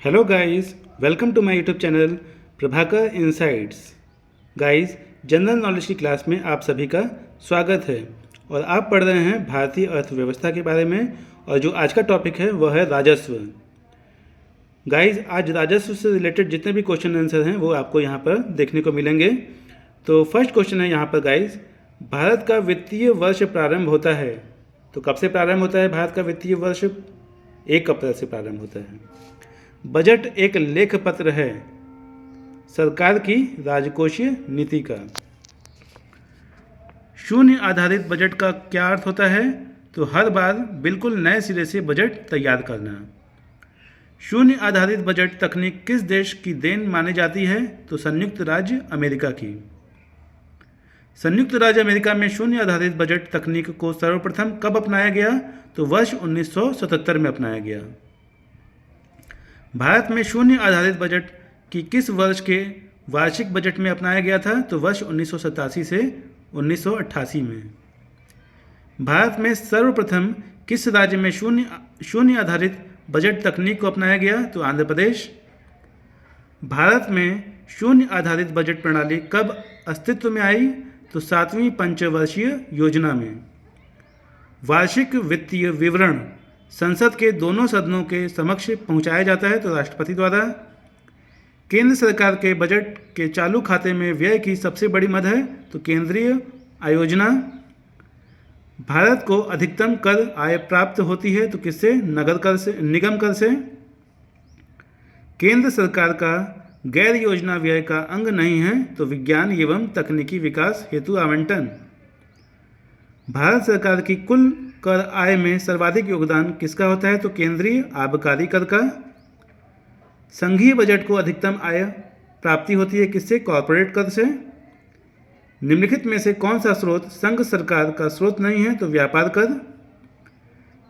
Hello guys, welcome to my YouTube channel Prabhakar insights. Guys, general knowledge की class में आप सभी का स्वागत है और आप पढ़ रहे हैं भारतीय अर्थव्यवस्था के बारे में। और जो आज का टॉपिक है वह है राजस्व। गाइस, आज राजस्व से रिलेटेड जितने भी क्वेश्चन आंसर हैं वो आपको यहाँ पर देखने को मिलेंगे। तो फर्स्ट क्वेश्चन है यहाँ पर गाइस, भारत का वित्तीय वर्ष प्रारंभ होता है। तो कब से प्रारंभ होता है भारत का वित्तीय वर्ष? 1 अप्रैल से प्रारंभ होता है। बजट एक लेख पत्र है सरकार की राजकोषीय नीति का। शून्य आधारित बजट का क्या अर्थ होता है? तो हर बार बिल्कुल नए सिरे से बजट तैयार करना। शून्य आधारित बजट तकनीक किस देश की देन मानी जाती है? तो संयुक्त राज्य अमेरिका की। संयुक्त राज्य अमेरिका में शून्य आधारित बजट तकनीक को सर्वप्रथम कब अपनाया गया? तो वर्ष 1977 में अपनाया गया। भारत में शून्य आधारित बजट की किस वर्ष के वार्षिक बजट में अपनाया गया था? तो वर्ष 1987 से 1988 में। भारत में सर्वप्रथम किस राज्य में शून्य आधारित बजट तकनीक को अपनाया गया? तो आंध्र प्रदेश। भारत में शून्य आधारित बजट प्रणाली कब अस्तित्व में आई? तो 7वीं पंचवर्षीय योजना में। वार्षिक वित्तीय विवरण संसद के दोनों सदनों के समक्ष पहुंचाया जाता है तो राष्ट्रपति द्वारा। केंद्र सरकार के बजट के चालू खाते में व्यय की सबसे बड़ी मद है तो केंद्रीय आयोजना। भारत को अधिकतम कर आय प्राप्त होती है तो किससे? नगर कर से, निगम कर से। केंद्र सरकार का गैर योजना व्यय का अंग नहीं है तो विज्ञान एवं तकनीकी विकास हेतु आवंटन। भारत सरकार की कुल कर आय में सर्वाधिक योगदान किसका होता है? तो केंद्रीय आबकारी कर का। संघीय बजट को अधिकतम आय प्राप्ति होती है किससे? कॉरपोरेट कर से। निम्नलिखित में से कौन सा स्रोत संघ सरकार का स्रोत नहीं है? तो व्यापार कर।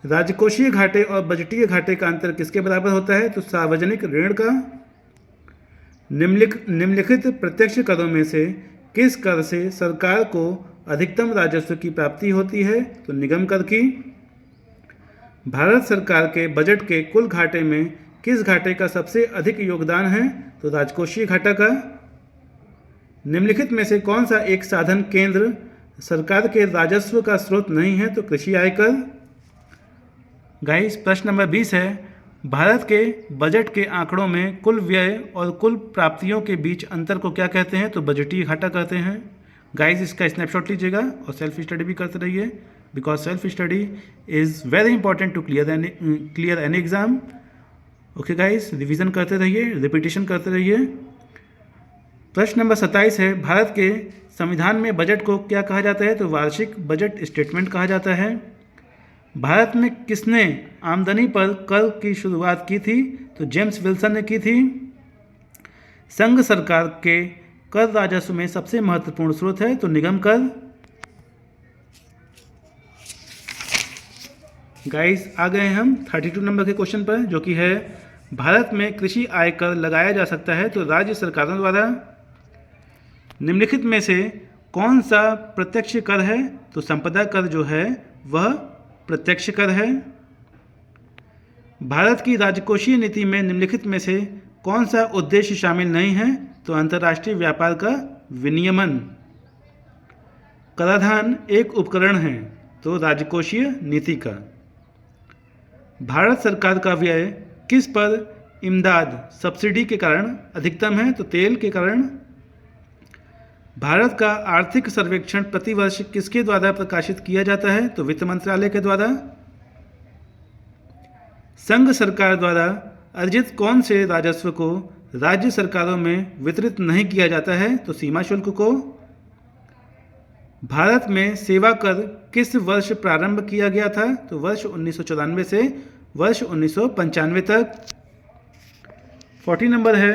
राजकोषीय घाटे और बजटीय घाटे का अंतर किसके बराबर होता है? तो सार्वजनिक ऋण का। निम्नलिखित प्रत्यक्ष करों में से किस कर से सरकार को अधिकतम राजस्व की प्राप्ति होती है? तो निगम कर की। भारत सरकार के बजट के कुल घाटे में किस घाटे का सबसे अधिक योगदान है? तो राजकोषीय घाटा का। निम्नलिखित में से कौन सा एक साधन केंद्र सरकार के राजस्व का स्रोत नहीं है? तो कृषि आयकर। गाइस, प्रश्न नंबर 20 है, भारत के बजट के आंकड़ों में कुल व्यय और कुल प्राप्तियों के बीच अंतर को क्या कहते हैं? तो बजटीय घाटा कहते हैं। गाइस, इसका स्नैपशॉट लीजिएगा और सेल्फ स्टडी भी करते रहिए because self study is very important to clear any exam. Okay guys, revision करते रहिए, रिपीटिशन करते रहिए। प्रश्न नंबर 27 है, भारत के संविधान में बजट को क्या कहा जाता है? तो वार्षिक बजट स्टेटमेंट कहा जाता है। भारत में किसने आमदनी पर कर की शुरुआत की थी? तो जेम्स विल्सन ने की थी। संघ सरकार के कर राजस्व में सबसे महत्वपूर्ण स्रोत है तो निगम कर। गाइस, आ गए हम 32 नंबर के क्वेश्चन पर, जो कि है भारत में कृषि आय कर लगाया जा सकता है तो राज्य सरकारों द्वारा। निम्नलिखित में से कौन सा प्रत्यक्ष कर है? तो संपदा कर जो है वह प्रत्यक्ष कर है। भारत की राजकोषीय नीति में निम्नलिखित में से कौन सा उद्देश्य शामिल नहीं है? तो अंतर्राष्ट्रीय व्यापार का विनियमन। कराधान एक उपकरण है तो राजकोषीय नीति का। भारत सरकार का व्यय किस पर इमदाद सब्सिडी के कारण अधिकतम है? तो तेल के कारण। भारत का आर्थिक सर्वेक्षण प्रतिवर्ष किसके द्वारा प्रकाशित किया जाता है? तो वित्त मंत्रालय के द्वारा। संघ सरकार द्वारा अर्जित कौन से राजस्व को राज्य सरकारों में वितरित नहीं किया जाता है? तो सीमा शुल्क को। भारत में सेवा कर किस वर्ष प्रारंभ किया गया था? तो वर्ष 1994 से वर्ष 1995 तक। 40 नंबर है,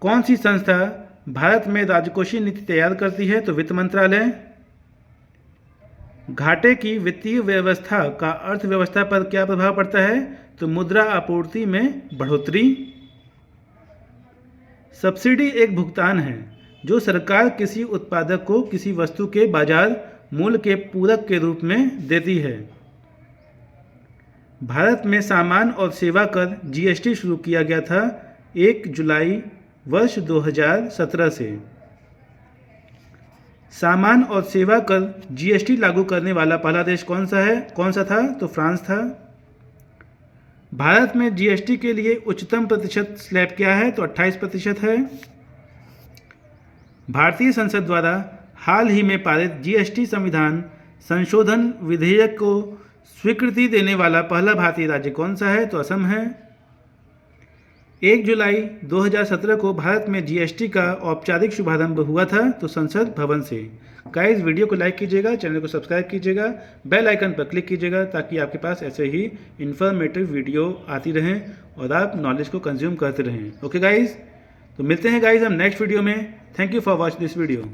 कौन सी संस्था भारत में राजकोषीय नीति तैयार करती है? तो वित्त मंत्रालय। घाटे की वित्तीय व्यवस्था का अर्थव्यवस्था पर क्या प्रभाव पड़ता है? तो मुद्रा आपूर्ति में बढ़ोतरी। सब्सिडी एक भुगतान है जो सरकार किसी उत्पादक को किसी वस्तु के बाजार मूल्य के पूरक के रूप में देती है। भारत में सामान और सेवा कर जीएसटी शुरू किया गया था 1 जुलाई वर्ष 2017 से। सामान और सेवा कर जीएसटी लागू करने वाला पहला देश कौन सा था? तो फ्रांस था। भारत में जीएसटी के लिए उच्चतम प्रतिशत स्लैब क्या है? तो 28% है। भारतीय संसद द्वारा हाल ही में पारित जीएसटी संविधान संशोधन विधेयक को स्वीकृति देने वाला पहला भारतीय राज्य कौन सा है? तो असम है। 1 जुलाई 2017 को भारत में जीएसटी का औपचारिक शुभारंभ हुआ था, तो संसद भवन से। गाइस, वीडियो को लाइक कीजिएगा, चैनल को सब्सक्राइब कीजिएगा, बेल आइकन पर क्लिक कीजिएगा ताकि आपके पास ऐसे ही इन्फॉर्मेटिव वीडियो आती रहें और आप नॉलेज को कंज्यूम करते रहें। ओके गाइस, तो मिलते हैं गाइस हम नेक्स्ट वीडियो में। Thank you for watch this video.